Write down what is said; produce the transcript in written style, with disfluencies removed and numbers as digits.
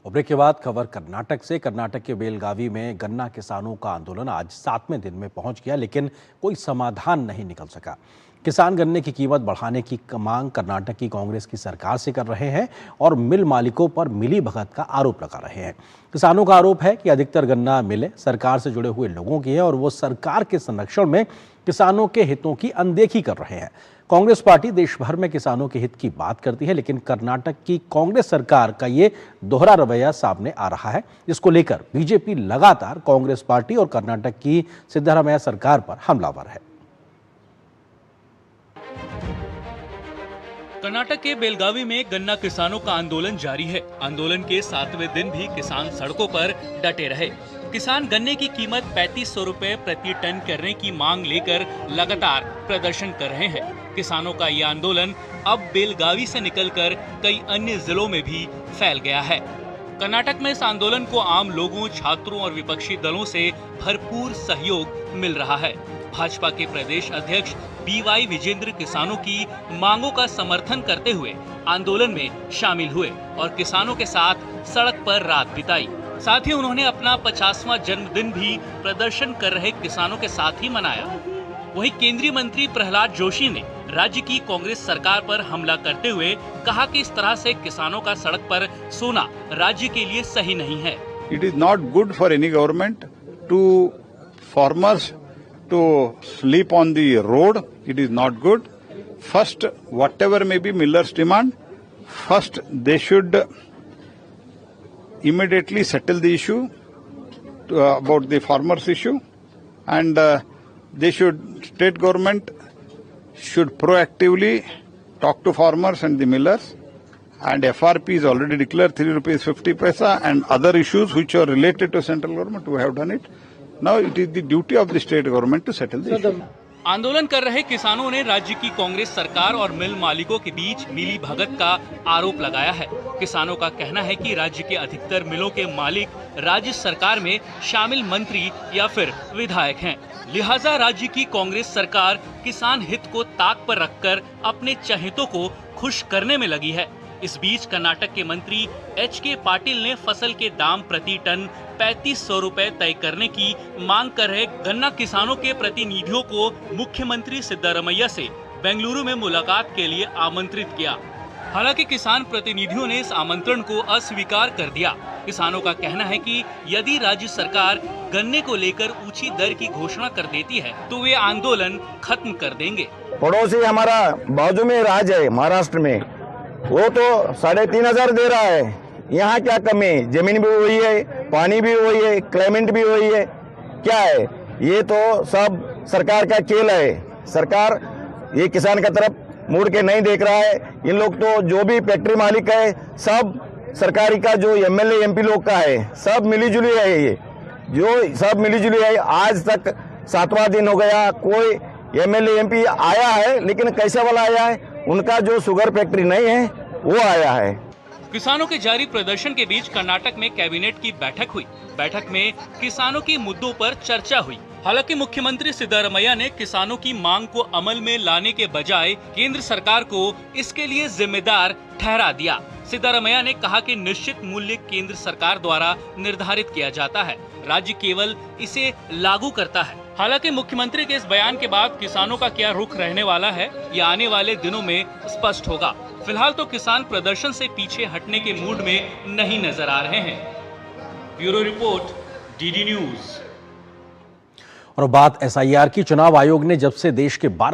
और ब्रेक के बाद खबर कर्नाटक से। कर्नाटक के बेलगावी में गन्ना किसानों का आंदोलन आज 7वें दिन में पहुंच गया, लेकिन कोई समाधान नहीं निकल सका। किसान गन्ने की कीमत बढ़ाने की मांग कर्नाटक की कांग्रेस की सरकार से कर रहे हैं और मिल मालिकों पर मिली भगत का आरोप लगा रहे हैं। किसानों का आरोप है कि अधिकतर गन्ना मिलें सरकार से जुड़े हुए लोगों की है और वो सरकार के संरक्षण में किसानों के हितों की अनदेखी कर रहे हैं। कांग्रेस पार्टी देश भर में किसानों के हित की बात करती है, लेकिन कर्नाटक की कांग्रेस सरकार का ये दोहरा रवैया सामने आ रहा है, जिसको लेकर बीजेपी लगातार कांग्रेस पार्टी और कर्नाटक की सिद्धरामैया सरकार पर हमलावर है। कर्नाटक के बेलगावी में गन्ना किसानों का आंदोलन जारी है। आंदोलन के 7वें दिन भी किसान सड़कों पर डटे रहे। किसान गन्ने की कीमत 3500 रुपए प्रति टन करने की मांग लेकर लगातार प्रदर्शन कर रहे हैं। किसानों का ये आंदोलन अब बेलगावी से निकलकर कई अन्य जिलों में भी फैल गया है। कर्नाटक में इस आंदोलन को आम लोगों, छात्रों और विपक्षी दलों से भरपूर सहयोग मिल रहा है। भाजपा के प्रदेश अध्यक्ष BY विजेंद्र किसानों की मांगों का समर्थन करते हुए आंदोलन में शामिल हुए और किसानों के साथ सड़क पर रात बिताई। साथ ही उन्होंने अपना 50वां जन्मदिन भी प्रदर्शन कर रहे किसानों के साथ ही मनाया। वहीं केंद्रीय मंत्री प्रहलाद जोशी ने राज्य की कांग्रेस सरकार पर हमला करते हुए कहा कि इस तरह से किसानों का सड़क पर सोना राज्य के लिए सही नहीं है। It is not good for any government to farmers to sleep on the road. It is not good. First, whatever may be millers' demand, first they should immediately settle the issue about the farmers' issue, and state government should proactively talk to farmers and the millers. And FRP is already declared 3 rupees 50 paisa, and other issues which are related to central government, we have done it. Now it is the duty of the state government to settle the issue. आंदोलन कर रहे किसानों ने राज्य की कांग्रेस सरकार और मिल मालिकों के बीच मिली भगत का आरोप लगाया है। किसानों का कहना है कि राज्य के अधिकतर मिलों के मालिक राज्य सरकार में शामिल मंत्री या फिर विधायक हैं। लिहाजा राज्य की कांग्रेस सरकार किसान हित को ताक पर रखकर अपने चहेतों को खुश करने में लगी है। इस बीच कर्नाटक के मंत्री HK पाटिल ने फसल के दाम प्रति टन 3500 रुपए तय करने की मांग कर रहे गन्ना किसानों के प्रतिनिधियों को मुख्यमंत्री सिद्धरामैया से बेंगलुरु में मुलाकात के लिए आमंत्रित किया। हालांकि किसान प्रतिनिधियों ने इस आमंत्रण को अस्वीकार कर दिया। किसानों का कहना है कि यदि राज्य सरकार गन्ने को लेकर ऊंची दर की घोषणा कर देती है तो वे आंदोलन खत्म कर देंगे। पड़ोसी हमारा बाजू में राज्य है महाराष्ट्र में, वो तो 3500 दे रहा है। यहाँ क्या कमी है? जमीन भी वही है, पानी भी वही है, क्लाइमेट भी वही है। क्या है? ये तो सब सरकार का खेल है। सरकार ये किसान का तरफ मुड़ के नहीं देख रहा है। इन लोग तो जो भी फैक्ट्री मालिक है सब सरकारी का, जो MLA MP लोग का है, सब मिलीजुली है। ये जो सब मिलीजुली है। आज तक 7वां दिन हो गया, कोई MLA MP आया है, लेकिन कैसे वाला आया है? उनका जो शुगर फैक्ट्री नहीं है वो आया है। किसानों के जारी प्रदर्शन के बीच कर्नाटक में कैबिनेट की बैठक हुई। बैठक में किसानों के मुद्दों पर चर्चा हुई। हालांकि मुख्यमंत्री सिद्धरामैया ने किसानों की मांग को अमल में लाने के बजाय केंद्र सरकार को इसके लिए जिम्मेदार ठहरा दिया। सिद्धरामैया ने कहा कि निश्चित मूल्य केंद्र सरकार द्वारा निर्धारित किया जाता है, राज्य केवल इसे लागू करता है। हालांकि मुख्यमंत्री के इस बयान के बाद किसानों का क्या रुख रहने वाला है, ये आने वाले दिनों में स्पष्ट होगा। फिलहाल तो किसान प्रदर्शन से पीछे हटने के मूड में नहीं नजर आ रहे हैं। Bureau report, DD news. और बात SIR की। चुनाव आयोग ने जब से देश के 12